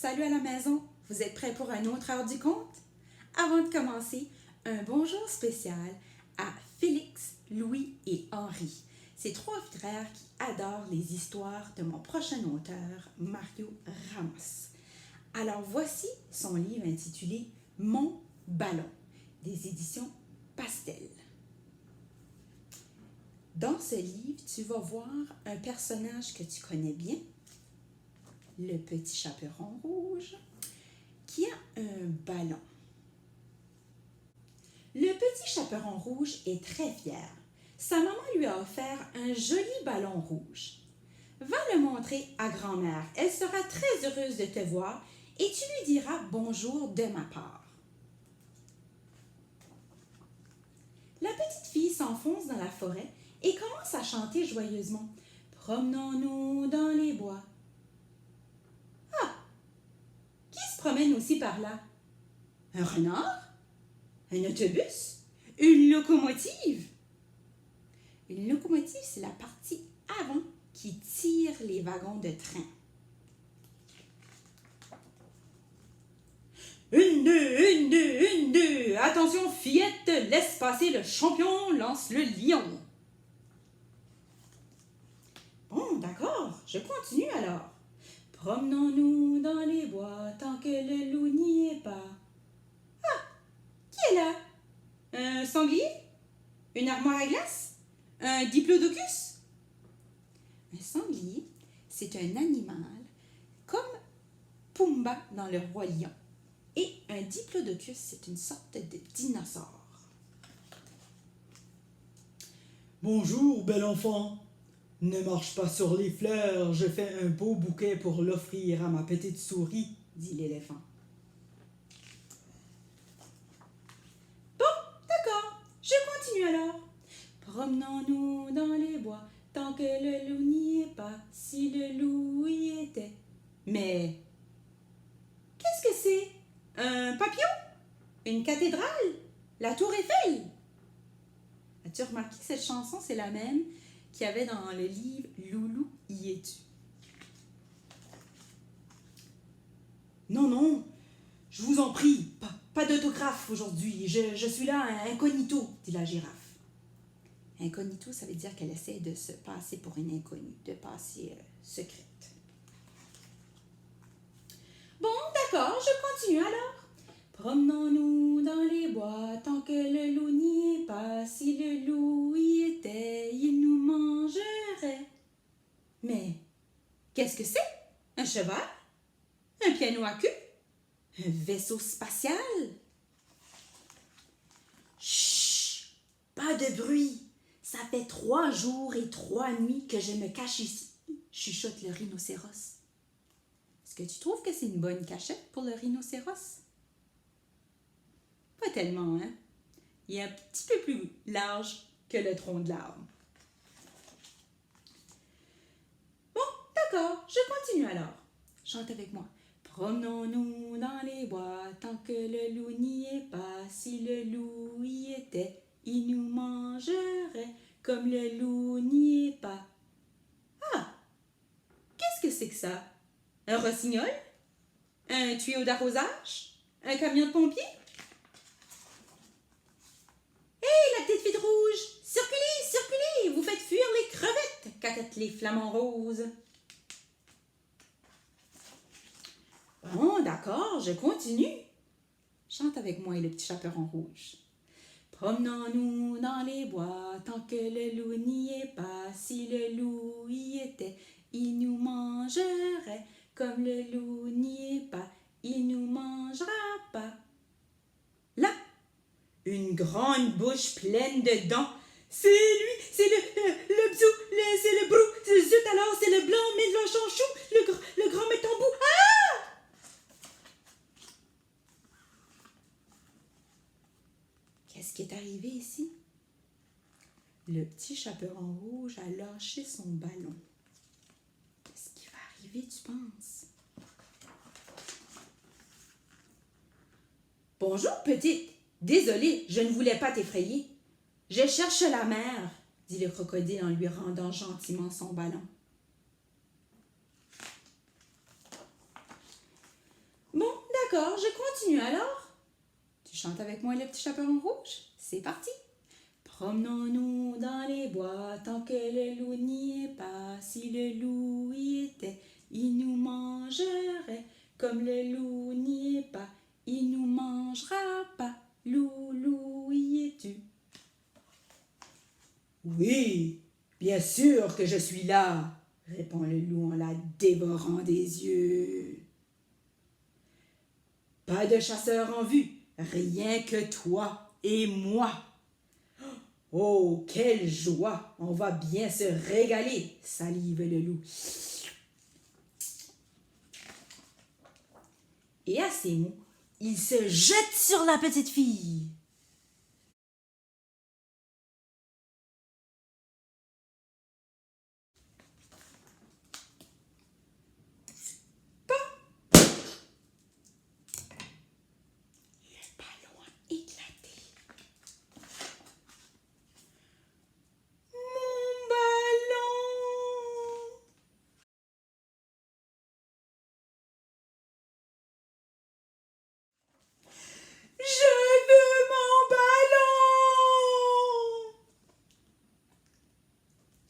Salut à la maison, vous êtes prêts pour une autre heure du conte? Avant de commencer, un bonjour spécial à Félix, Louis et Henri. Ces trois frères qui adorent les histoires de mon prochain auteur, Mario Ramos. Alors voici son livre intitulé Mon ballon, des éditions Pastel. Dans ce livre, tu vas voir un personnage que tu connais bien, le petit chaperon rouge, qui a un ballon. Le petit chaperon rouge est très fier. Sa maman lui a offert un joli ballon rouge. Va le montrer à grand-mère. Elle sera très heureuse de te voir et tu lui diras bonjour de ma part. La petite fille s'enfonce dans la forêt et commence à chanter joyeusement. Promenons-nous dans les bois. Ah! Qui se promène aussi par là? Un renard? Un autobus? Une locomotive? Une locomotive, c'est la partie avant qui tire les wagons de train. Une, deux. Attention, fillette, laisse passer le champion, lance le lion. Bon, d'accord, je continue alors. Promenons-nous dans les bois tant que le loup n'y est pas. Ah, qui est là? Un sanglier? Une armoire à glace? Un diplodocus? Un sanglier, c'est un animal comme Pumba dans le roi lion. Et un diplodocus, c'est une sorte de dinosaure. Bonjour, bel enfant. Ne marche pas sur les fleurs, je fais un beau bouquet pour l'offrir à ma petite souris, dit l'éléphant. Bon, d'accord, je continue alors. Promenons-nous dans les bois, tant que le loup n'y est pas, si le loup y était. Mais, qu'est-ce que c'est? Un papillon? Une cathédrale? La tour Eiffel? As-tu remarqué que cette chanson, c'est la même qu'il y avait dans le livre Loulou, y es-tu? Non, je vous en prie, pas d'autographe aujourd'hui, je suis là incognito, dit la girafe. Incognito, ça veut dire qu'elle essaie de se passer pour une inconnue, de passer secrète. Bon, d'accord, je continue alors. Promenons-nous dans les bois tant que le loup n'y est pas. Si le loup y était, il nous mangerait. Mais qu'est-ce que c'est? Un cheval? Un piano à queue? Un vaisseau spatial? Chut! Pas de bruit! Ça fait 3 jours et 3 nuits que je me cache ici, chuchote le rhinocéros. Est-ce que tu trouves que c'est une bonne cachette pour le rhinocéros? Pas tellement, hein? Il est un petit peu plus large que le tronc de l'arbre. Bon, d'accord, je continue alors. Chante avec moi. Promenons-nous dans les bois tant que le loup n'y est pas. Si le loup y était, il nous mangerait. Comme le loup n'y est pas. Ah! Qu'est-ce que c'est que ça? Un rossignol? Un tuyau d'arrosage? Un camion de pompiers? Hé, la petite fille rouge! Circulez! Vous faites fuir les crevettes! Caquettent les flamants roses. Bon, d'accord, je continue. Chante avec moi et le petit chaperon rouge. Promenons-nous dans les bois tant que le loup n'y est pas. Si le loup y était, il nous mangerait. Comme le loup n'y est pas, il nous mangera pas. Là, une grande bouche pleine de dents. C'est lui, c'est le bzou, c'est le brou, zut alors, c'est le blanc, mélangeant chou, le grand métambou. Ah! Qu'est-ce qui est arrivé ici? Le petit chaperon rouge a lâché son ballon. Qu'est-ce qui va arriver, tu penses? Bonjour, petite. Désolée, je ne voulais pas t'effrayer. Je cherche la mère, dit le crocodile en lui rendant gentiment son ballon. D'accord, je continue alors. Tu chantes avec moi le petit chaperon rouge? C'est parti. Promenons-nous dans les bois tant que le loup n'y est pas. Si le loup y était, il nous mangerait. Comme le loup n'y est pas, il nous mangera pas. Loup, loup, y es-tu? Oui, bien sûr que je suis là, répond le loup en la dévorant des yeux. Pas de chasseur en vue, rien que toi et moi. Oh, quelle joie! On va bien se régaler, salive le loup. Et à ces mots, il se jette sur la petite fille. Le ballon a éclaté. Mon ballon! Je veux mon ballon!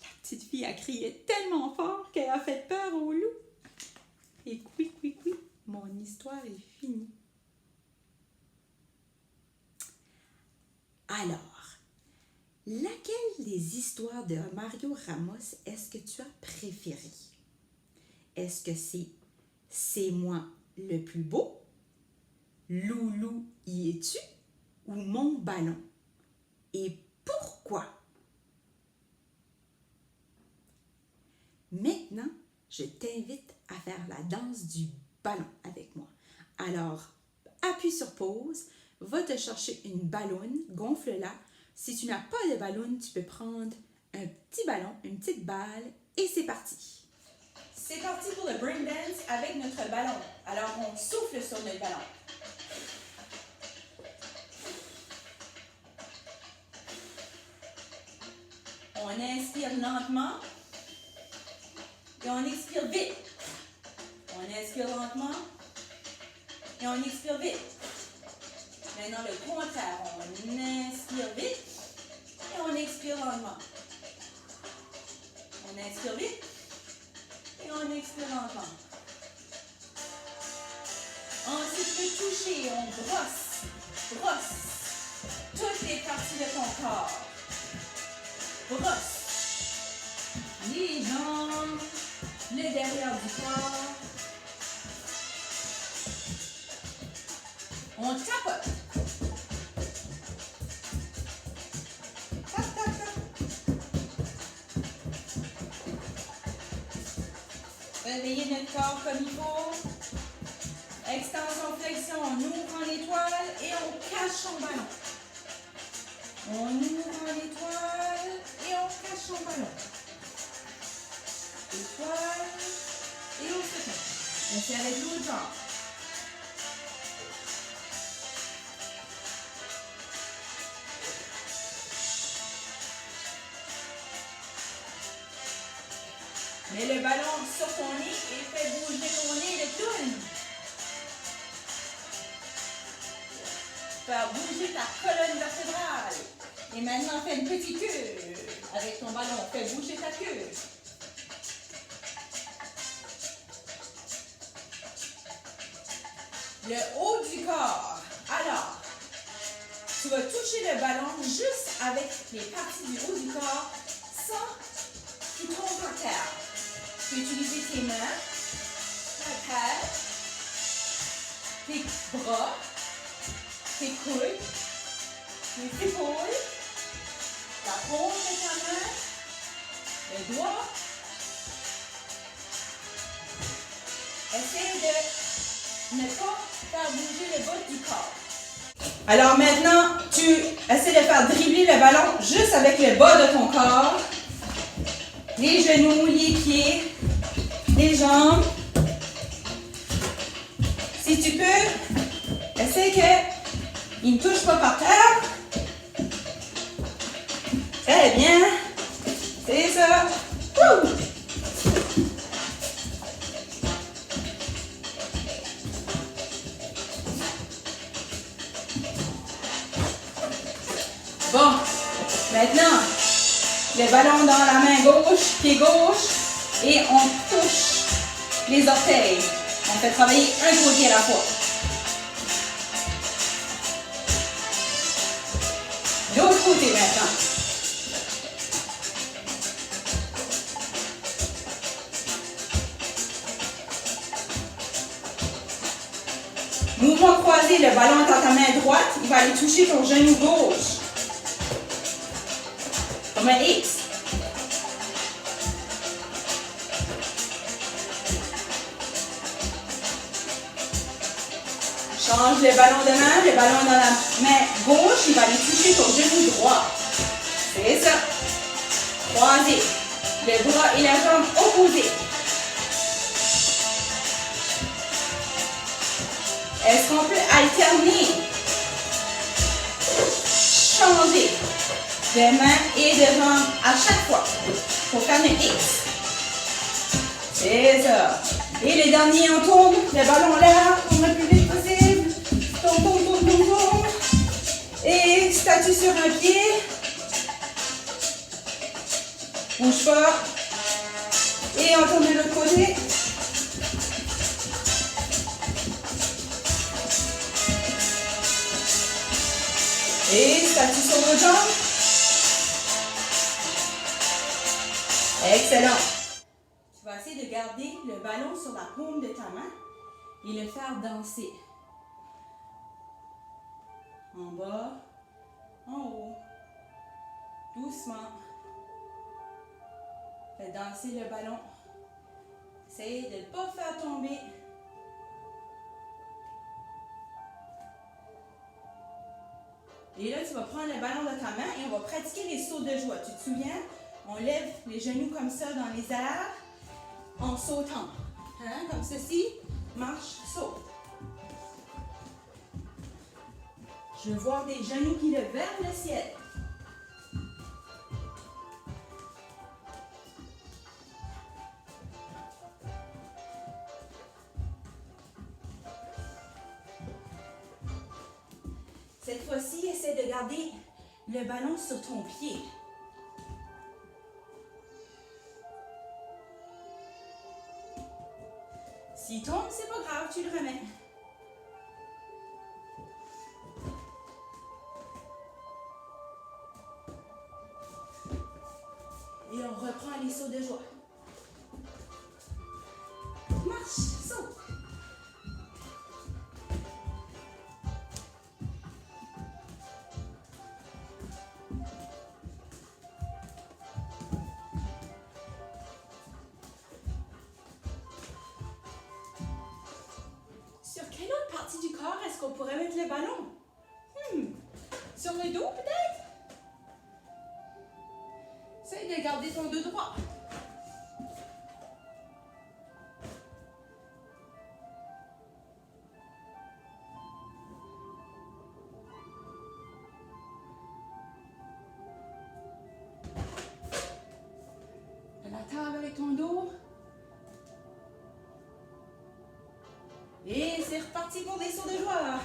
La petite fille a crié tellement fort qu'elle a fait peur au loup. Et oui, mon histoire est finie. Alors, laquelle des histoires de Mario Ramos est-ce que tu as préférée? Est-ce que c'est moi le plus beau? Loulou, y es-tu? Ou mon ballon? Et pourquoi? Maintenant, je t'invite à faire la danse du ballon avec moi. Alors, appuie sur pause, va te chercher une ballonne, gonfle-la. Si tu n'as pas de ballon, tu peux prendre un petit ballon, une petite balle et c'est parti. C'est parti pour le brain dance avec notre ballon. Alors, on souffle sur notre ballon. On inspire lentement et on expire vite. On inspire lentement et on expire vite. Maintenant, le contraire. On inspire vite et on expire lentement. On inspire vite et on expire lentement. Ensuite, le toucher, on brosse toutes les parties de ton corps. Brosse les jambes, le derrière du corps. On tapote. Tap, tap, tap. Réveillez notre corps comme il faut. Extension, flexion, on ouvre l'étoile et on cache son ballon. On ouvre l'étoile et on cache son ballon. Étoile et on se cache. On fait avec l'autre jambe. Mets le ballon sur ton nez et fais bouger ton nez de tourne. Faire bouger ta colonne vertébrale. Et maintenant, fais une petite queue. Avec ton ballon, fais bouger ta queue. Le haut du corps. Alors, tu vas toucher le ballon juste avec les parties du haut du corps sans qu'il tombe par terre. Tu peux utiliser tes mains, ta tête, tes bras, tes couilles, tes épaules, la paume de ta main, les doigts. Essaye de ne pas faire bouger le bas du corps. Alors maintenant, tu essaies de faire dribbler le ballon juste avec le bas de ton corps. Les genoux, les pieds, les jambes. Si tu peux, essaie qu'il ne touche pas par terre. Très bien. C'est ça. Wouh! Maintenant, le ballon dans la main gauche, pied gauche, et on touche les orteils. On fait travailler un côté à la fois. L'autre côté maintenant. Mouvement croisé, le ballon est dans ta main droite, il va aller toucher ton genou gauche. Comme un X. Change le ballon de main, le ballon dans la main gauche, il va aller toucher ton genou droit. C'est ça. Croisé. Le bras et la jambe opposés. Est-ce qu'on peut alterner? Changer de main et de jambe à chaque fois pour faire un X. C'est ça. Et le dernier, on tourne le ballon là, on le plus vite possible. Tourne, tourne, tourne, tourne, tourne. Et statue sur un pied. Bouge pas. Et on tourne de l'autre côté. Et statue sur vos jambes. Excellent. Tu vas essayer de garder le ballon sur la paume de ta main et le faire danser. En bas, en haut, doucement. Fais danser le ballon. Essaye de ne pas faire tomber. Et là, tu vas prendre le ballon de ta main et on va pratiquer les sauts de joie. Tu te souviens? On lève les genoux comme ça dans les airs en sautant. Hein? Comme ceci. Marche, saute. Je veux voir des genoux qui lèvent vers le ciel. Cette fois-ci, essaie de garder le ballon sur ton pied. S'il tombe, c'est pas grave, tu le remets. Et on reprend les sauts de joie. Marche, saute. Sur quelle autre partie du corps est-ce qu'on pourrait mettre le ballon? Sur le dos peut-être? Essaye de garder ton dos droit. À la table avec ton dos. Et c'est reparti pour des sauts de joie.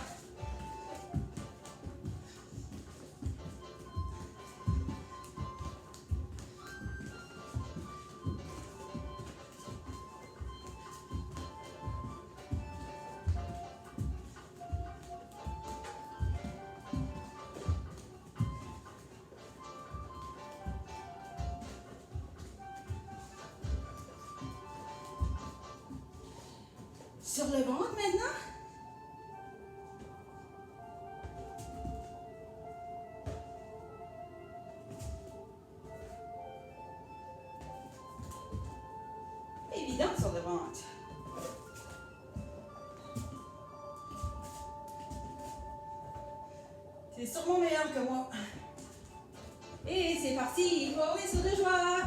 Sur le ventre maintenant. Évident sur le ventre. C'est sûrement meilleur que moi. Et c'est parti pour les sauts de joie.